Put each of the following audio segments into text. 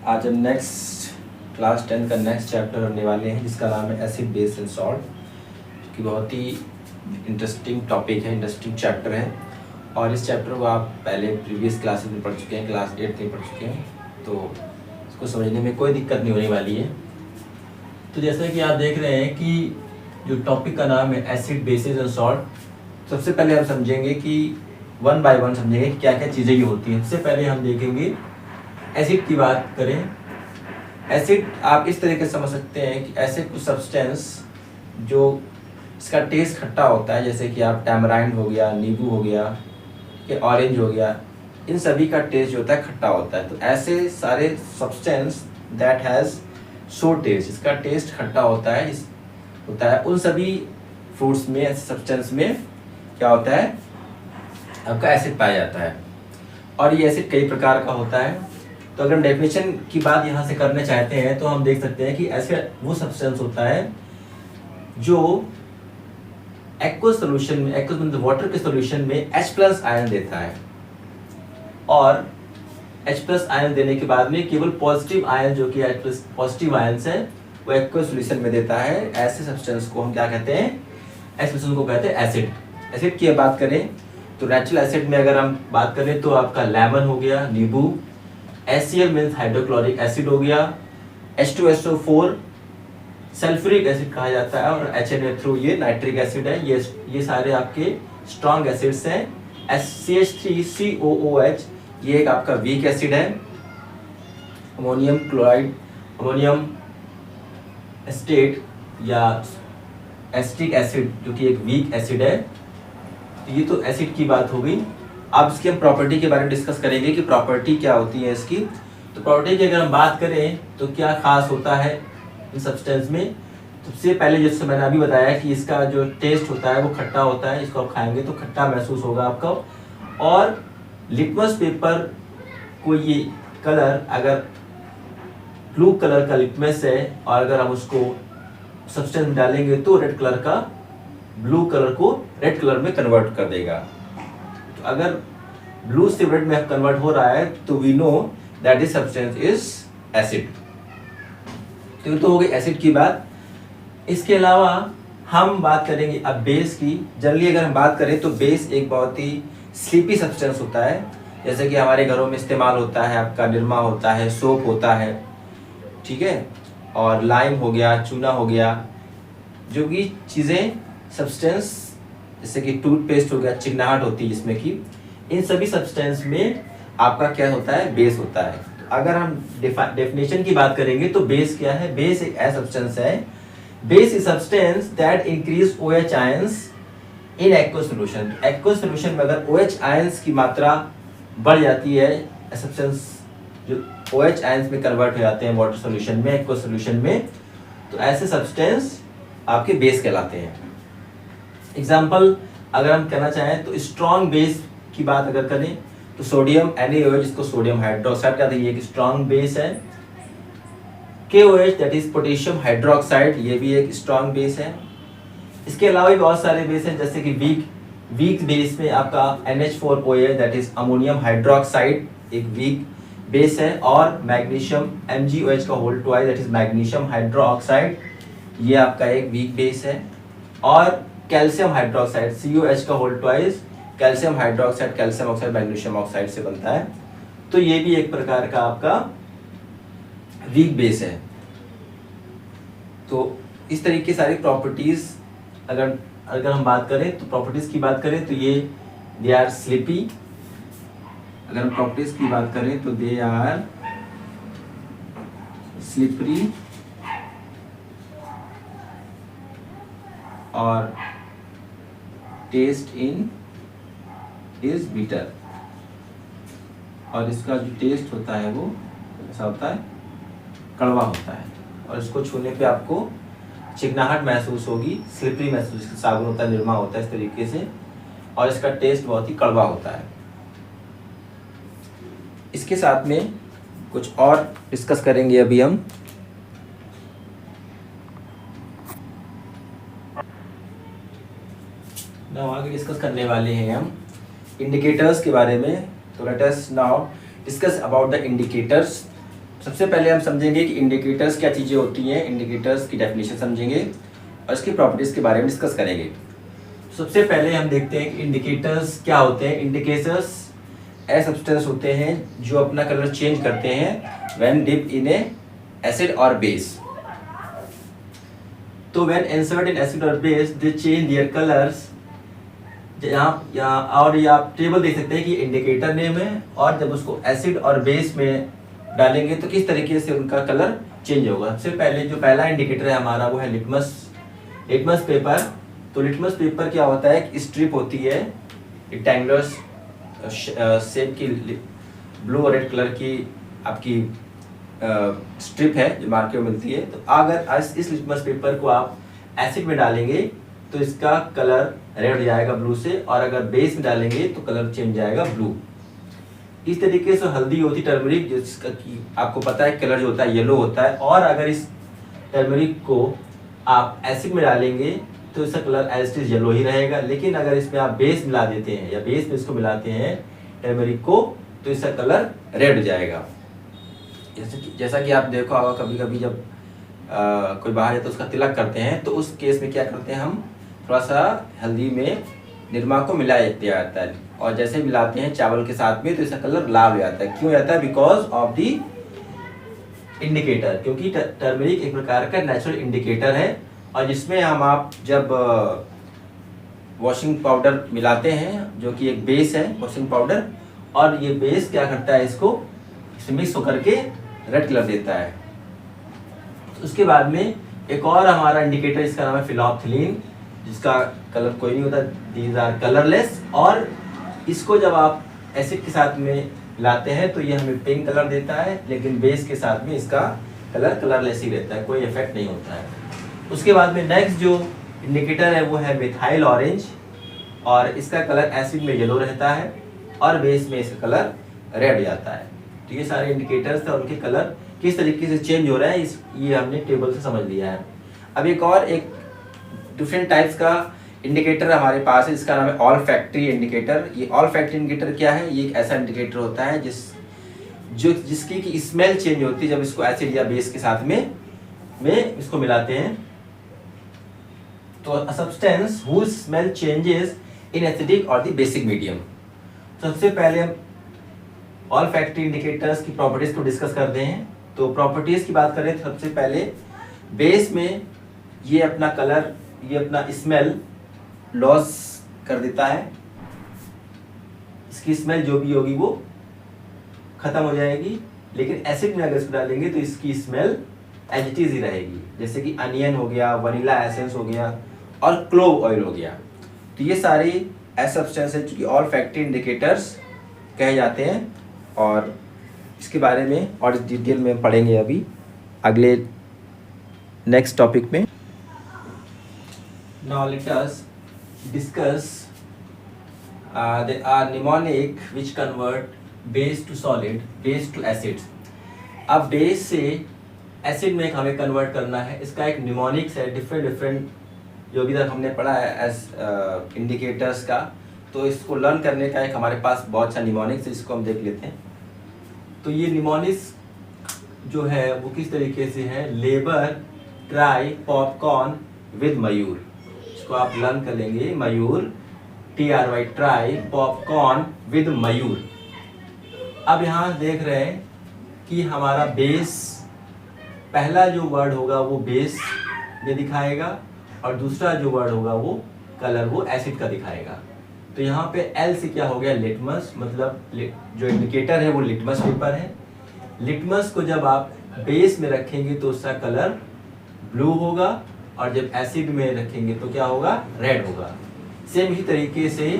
आज हम next class 10 का नेक्स्ट चैप्टर करने वाले हैं जिसका नाम है एसिड बेस एंड सॉल्ट, कि बहुत ही इंटरेस्टिंग टॉपिक है, इंटरेस्टिंग चैप्टर है। और इस चैप्टर को आप पहले प्रीवियस क्लासेस में पढ़ चुके हैं, क्लास 8 में पढ़ चुके हैं, तो इसको समझने में कोई दिक्कत नहीं होने वाली है। तो जैसा कि आप देख रहे हैं कि जो टॉपिक का नाम है एसिड बेसिस एंड सॉल्ट, सबसे पहले हम समझेंगे कि वन बाय वन समझेंगे कि क्या क्या चीज़ें ये होती हैं। सबसे पहले हम देखेंगे एसिड की बात करें। एसिड आप इस तरीके से समझ सकते हैं कि ऐसे कुछ सब्सटेंस जो इसका टेस्ट खट्टा होता है, जैसे कि आप टैमराइंड हो गया, नींबू हो गया, कि ऑरेंज हो गया, इन सभी का टेस्ट जो होता है खट्टा होता है। तो ऐसे सारे substance that has so taste, इसका टेस्ट खट्टा होता है उन सभी फ्रूट्स में, ऐसे सब्सटेंस में क्या होता है, आपका एसिड पाया जाता है। और ये एसिड कई प्रकार का होता है। तो अगर हम डेफिनेशन की बात यहाँ से करना चाहते हैं तो हम देख सकते हैं कि एसिड वो सब्सटेंस होता है जो एक्वस सोल्यूशन में, एक्वस मतलब वाटर के सोल्यूशन में H+ आयन देता है, और H+ आयन देने के बाद में केवल पॉजिटिव आयन जो कि H+ पॉजिटिव आयन है वो एक्वस सोल्यूशन में देता है। ऐसे सब्सटेंस को हम क्या कहते हैं, ऐसे सब्सटेंस को कहते हैं एसिड। एसिड की बात करें तो नेचुरल एसिड में अगर हम बात करें तो आपका लेमन हो गया, नींबू, HCl मीन्स हाइड्रोक्लोरिक एसिड हो गया, H2SO4 सल्फ्यूरिक एसिड कहा जाता है, और HNO3 ये नाइट्रिक एसिड है। ये सारे आपके स्ट्रॉन्ग एसिड्स हैं। CH3COOH ये एक आपका वीक एसिड है। अमोनियम क्लोराइड, अमोनियम एस्टेट या एसिटिक एसिड जो कि एक वीक एसिड है। ये तो एसिड की बात हो गई। अब इसकी हम प्रॉपर्टी के बारे में डिस्कस करेंगे कि प्रॉपर्टी क्या होती है इसकी। तो प्रॉपर्टी की अगर हम बात करें तो क्या खास होता है इन सब्सटेंस में। सबसे पहले जैसे मैंने अभी बताया कि इसका जो टेस्ट होता है वो खट्टा होता है। इसको आप खाएंगे तो खट्टा महसूस होगा आपको। और लिटमस पेपर को ये कलर, अगर ब्लू कलर का लिटमस है और अगर हम उसको सब्सटेंस में डालेंगे तो रेड कलर का, ब्लू कलर को रेड कलर में कन्वर्ट कर देगा। तो अगर ब्लू से रेड में कन्वर्ट हो रहा है तो we know that is substance is acid. तो ये तो हो गई एसिड की बात। इसके अलावा हम बात करेंगे अब बेस की। जनरली अगर हम बात करें तो बेस एक बहुत ही स्लीपी सब्सटेंस होता है, जैसे कि हमारे घरों में इस्तेमाल होता है आपका निरमा होता है, सोप होता है, ठीक है, और लाइम हो गया, चूना हो गया, जो कि चीज़ें सब्सटेंस जैसे कि टूथपेस्ट हो गया, चिकनाहट होती है जिसमें कि, इन सभी सब्सटेंस में आपका क्या होता है, बेस होता है। तो अगर हम डेफिनेशन की बात करेंगे तो बेस क्या है, बेस एक ऐसा सब्सटेंस है, base is substance that increase OH ions in aqueous solution. Aqueous solution में अगर OH आयंस की मात्रा बढ़ जाती है, सब्सटेंस जो OH आयंस में कन्वर्ट हो जाते हैं वाटर सोल्यूशन में, एक्वस सोल्यूशन में, तो ऐसे सब्सटेंस आपके बेस कहलाते हैं। एग्जाम्पल अगर हम कहना चाहें तो स्ट्रॉन्ग बेस की बात अगर करें तो सोडियम NaOH, जिसको सोडियम हाइड्रोक्साइड कहते हैं, ये एक स्ट्रॉन्ग बेस है। KOH that is potassium hydroxide, ये भी एक स्ट्रॉन्ग बेस है। इसके अलावा भी बहुत सारे बेस हैं, जैसे कि वीक बेस में आपका NH4OH that is ammonium hydroxide एक वीक बेस है, और मैग्नीशियम MgOH का whole twice that is magnesium hydroxide, ये आपका एक वीक बेस है। और कैल्शियम हाइड्रोक्साइड COH का whole twice, calcium hydroxide, calcium oxide magnesium oxide से बनता है, तो ये भी एक प्रकार का आपका वीक बेस है। तो इस तरीके सारी प्रॉपर्टीज अगर हम बात करें तो प्रॉपर्टीज की बात करें तो ये दे आर स्लिपी। अगर हम प्रॉपर्टीज की बात करें तो दे आर स्लिपरी और टेस्ट इन इज बिटर, और इसका जो टेस्ट होता है वो ऐसा होता है, कड़वा होता है, और इसको छूने पे आपको चिकनाहट महसूस होगी, स्लिपरी महसूस, साबुन होता है, निरमा होता है इस तरीके से, और इसका टेस्ट बहुत ही कड़वा होता है। इसके साथ में कुछ और डिस्कस करेंगे अभी हम। आगे डिस्कस करने वाले हैं हम इंडिकेटर्स के बारे में। तो let us now discuss about the indicators. सबसे पहले हम समझेंगे कि इंडिकेटर्स क्या चीज़ें होती हैं, इंडिकेटर्स की डेफिनेशन समझेंगे और इसकी प्रॉपर्टीज़ के बारे में डिस्कस करेंगे। सबसे पहले हम देखते हैं कि इंडिकेटर्स क्या होते हैं। इंडिकेटर्स ऐसे सब्सटेंस होते हैं जो अपना कलर चेंज करते हैं when dip in a acid और बेस। तो व्हेन इंसर्ट इन एसिड और base they change their colours. यहाँ और ये आप टेबल देख सकते हैं कि इंडिकेटर नेम है, और जब उसको एसिड और बेस में डालेंगे तो किस तरीके से उनका कलर चेंज होगा। सबसे पहले जो पहला इंडिकेटर है हमारा वो है लिटमस पेपर। तो लिटमस पेपर क्या होता है, एक स्ट्रिप होती है रेक्टेंगुलर शेप की, ब्लू और रेड कलर की आपकी स्ट्रिप है जो मार्केट में मिलती है। तो अगर इस लिटमस पेपर को आप एसिड में डालेंगे तो इसका कलर रेड हो जाएगा ब्लू से, और अगर बेस में डालेंगे तो कलर चेंज जाएगा ब्लू। इस तरीके से हल्दी होती टर्मरिक, जिसका कि आपको पता है कलर जो होता है येलो होता है, और अगर इस टर्मरिक को आप एसिड में डालेंगे तो इसका colour as it is yellow ही रहेगा। लेकिन अगर इसमें आप बेस मिला देते हैं या बेस में इसको मिलाते हैं टर्मरिक को, तो इसका कलर रेड हो जाएगा। जैसा कि आप देखो होगा कभी कभी जब कोई बाहर है तो उसका तिलक करते हैं, तो उस केस में क्या करते हैं, हम थोड़ा सा हल्दी में निरमा को मिला दिया जाता है, और जैसे मिलाते हैं चावल के साथ में तो इसका कलर लाल हो जाता है। क्यों जाता है? बिकॉज ऑफ दी इंडिकेटर, क्योंकि टर्मरिक एक प्रकार का नेचुरल इंडिकेटर है, और जिसमें हम आप जब वॉशिंग पाउडर मिलाते हैं जो कि एक बेस है वॉशिंग पाउडर, और ये बेस क्या करता है, इसको मिक्स होकर के रेड कलर देता है। उसके बाद में एक और हमारा इंडिकेटर, इसका नाम है फिनोल्फ्थीन, जिसका कलर कोई नहीं होता, दीज आर कलरलेस, और इसको जब आप एसिड के साथ में लाते हैं तो ये हमें पिंक कलर देता है, लेकिन बेस के साथ में इसका कलर कलरलेस ही रहता है, कोई इफेक्ट नहीं होता है। उसके बाद में नेक्स्ट जो इंडिकेटर है वो है मिथाइल ऑरेंज, और इसका कलर एसिड में येलो रहता है और बेस में इसका कलर रेड जाता है। तो ये सारे इंडिकेटर्स थे, और उनके कलर किस तरीके से चेंज हो रहा है ये हमने टेबल से समझ लिया है। अब एक डिफरेंट टाइप्स का इंडिकेटर हमारे पास है, इसका नाम है ऑल्फैक्टरी इंडिकेटर। ये ऑल्फैक्टरी इंडिकेटर क्या है? ये एक ऐसा इंडिकेटर होता है जिसकी की स्मेल चेंज होती है जब इसको एसिड या बेस के साथ में इसको मिलाते हैं। तो substance whose smell changes in acidic or the basic medium। सबसे पहले हम ऑल्फैक्टरी इंडिकेटर्स की प्रॉपर्टीज को डिस्कस करते हैं। तो प्रॉपर्टीज की बात करें तो सबसे पहले बेस में ये अपना कलर, ये अपना स्मेल लॉस कर देता है, इसकी स्मेल जो भी होगी वो खत्म हो जाएगी। लेकिन एसिड में अगर इसको डालेंगे तो इसकी स्मेल एज इट इज ही रहेगी, जैसे कि अनियन हो गया, वनीला एसेंस हो गया और क्लोव ऑयल हो गया। तो ये सारे ऐसे सब्सटेंस है जो कि ऑल्फैक्टरी इंडिकेटर्स कहे जाते हैं, और इसके बारे में और डिटेल में पढ़ेंगे अभी अगले नेक्स्ट टॉपिक में। Now let us discuss there are mnemonic which convert base to solid, base to acid। अब बेस से एसिड में हमें कन्वर्ट करना है, इसका एक निमोनिक्स है, डिफरेंट जो भी तक हमने पढ़ा है एज इंडिकेटर्स का। तो इसको लर्न करने का एक हमारे पास बहुत सा निमोनिक्स है, इसको हम देख लेते हैं। तो ये निमोनिक्स जो है वो किस तरीके से है, लेबर, ट्राई, पॉपकॉर्न विद मयूर। इसको आप लर्न कर लेंगे, मयूर, TRY, ट्राई, पॉपकॉर्न विद मयूर। अब यहाँ देख रहे हैं कि हमारा बेस, पहला जो वर्ड होगा वो बेस में दिखाएगा, और दूसरा जो वर्ड होगा वो कलर वो एसिड का दिखाएगा। तो यहाँ पे L से क्या हो गया, लिटमस, मतलब जो इंडिकेटर है वो लिटमस पेपर है। लिटमस को जब आप बेस में रखेंगे तो उसका कलर ब्लू होगा, और जब एसिड में रखेंगे तो क्या होगा, रेड होगा। सेम ही तरीके से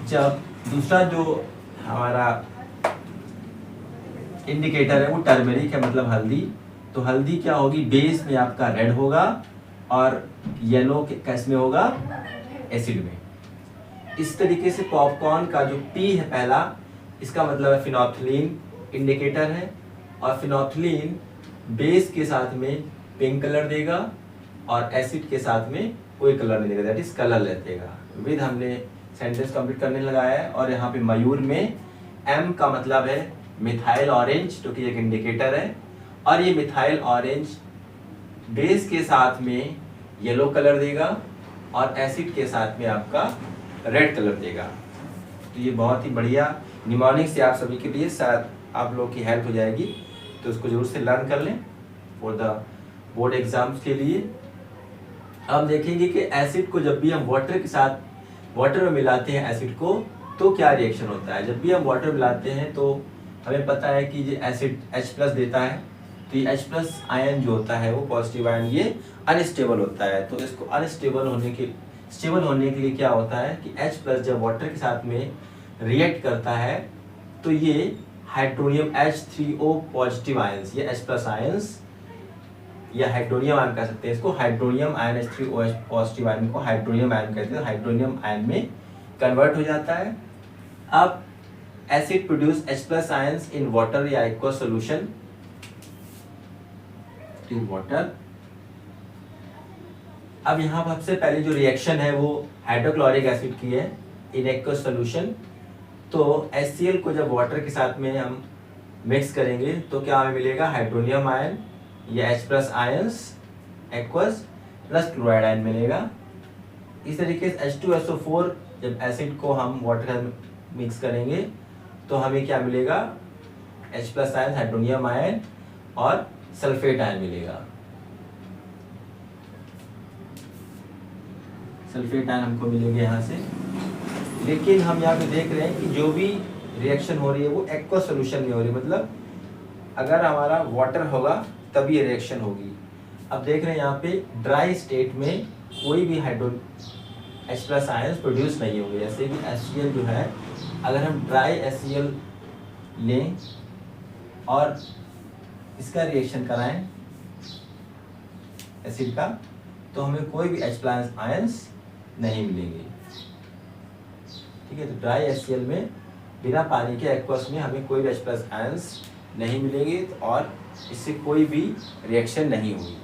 जब दूसरा जो हमारा इंडिकेटर है वो टर्मरिक है, मतलब हल्दी, तो हल्दी क्या होगी, बेस में आपका रेड होगा और येलो कैस में होगा, एसिड में। इस तरीके से पॉपकॉर्न का जो P है पहला, इसका मतलब है फिनोल्फ्थीन इंडिकेटर है, और फिनोल्फ्थीन बेस के साथ में पिंक कलर देगा और एसिड के साथ में कोई कलर नहीं देगा, दैट इज कलरलेस देगा। विद हमने सेंटेंस कंप्लीट करने लगाया है, और यहाँ पे मयूर में M का मतलब है मिथाइल ऑरेंज जो कि एक इंडिकेटर है, और ये मिथाइल ऑरेंज बेस के साथ में येलो कलर देगा और एसिड के साथ में आपका रेड कलर देगा। तो ये बहुत ही बढ़िया निमोनिक से आप सभी के लिए शायद आप लोग की हेल्प हो जाएगी, तो उसको जरूर से लर्न कर लें फॉर द बोर्ड एग्जाम्स के लिए। हम देखेंगे कि एसिड को जब भी हम वाटर के साथ, वाटर में मिलाते हैं एसिड को, तो क्या रिएक्शन होता है। जब भी हम वाटर मिलाते हैं तो हमें पता है कि ये एसिड H+ देता है, तो ये H+ आयन जो होता है वो पॉजिटिव आयन ये अनस्टेबल होता है। तो इसको स्टेबल होने के लिए क्या होता है कि H+ जब वाटर के साथ में रिएक्ट करता है तो ये हाइड्रोनियम H3O पॉजिटिव आयंस, ये H+ आयंस या हाइड्रोनियम आयन कह सकते हैं इसको, hydronium ion H3OH positive ion को हाइड्रोनियम आयन कहते हैं, हाइड्रोनियम आयन में कन्वर्ट हो जाता है। अब acid produce H+ ions in water या एक्वस सॉल्यूशन इन वाटर। अब यहाँ पर सबसे पहले जो रिएक्शन है वो हाइड्रोक्लोरिक एसिड की है इन एक्वस सॉल्यूशन। तो HCl को जब वाटर के साथ में हम मिक्स करेंगे तो क्या हमें मिलेगा, हाइड्रोनियम आयन या H+ ions aqueous plus chloride ion मिलेगा। इस तरीके से H2SO4 जब एसिड को हम वाटर के साथ मिक्स करेंगे तो हमें क्या मिलेगा, H+ आयन, हाइड्रोनियम आयन और सल्फेट आयन मिलेगा। सल्फेट आयन हमको मिलेंगे यहाँ से। लेकिन हम यहाँ पे देख रहे हैं कि जो भी रिएक्शन हो रही है वो एक्वस सॉल्यूशन में हो रही है, मतलब अगर हमारा वाटर होगा तभी ये रिएक्शन होगी। अब देख रहे हैं यहाँ पे ड्राई स्टेट में कोई भी H+ आयंस प्रोड्यूस नहीं होंगे। जैसे कि HCl जो है, अगर हम ड्राई HCl लें और इसका रिएक्शन कराएं एसिड का, तो हमें कोई भी H+ आयंस नहीं मिलेंगे। ठीक है, तो ड्राई HCl में बिना पानी के एक्वस में हमें कोई भी H+ आयंस नहीं मिलेंगे और इससे कोई भी रिएक्शन नहीं होगी।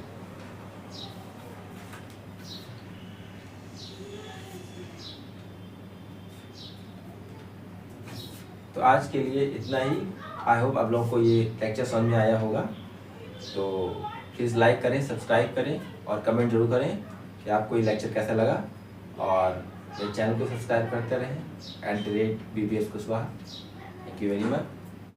तो आज के लिए इतना ही। आई होप आप लोगों को ये लेक्चर समझ में आया होगा। तो प्लीज़ लाइक करें, सब्सक्राइब करें और कमेंट जरूर करें कि आपको ये लेक्चर कैसा लगा, और मेरे चैनल को सब्सक्राइब करते रहें @BBS Kushwaha. Thank you very much.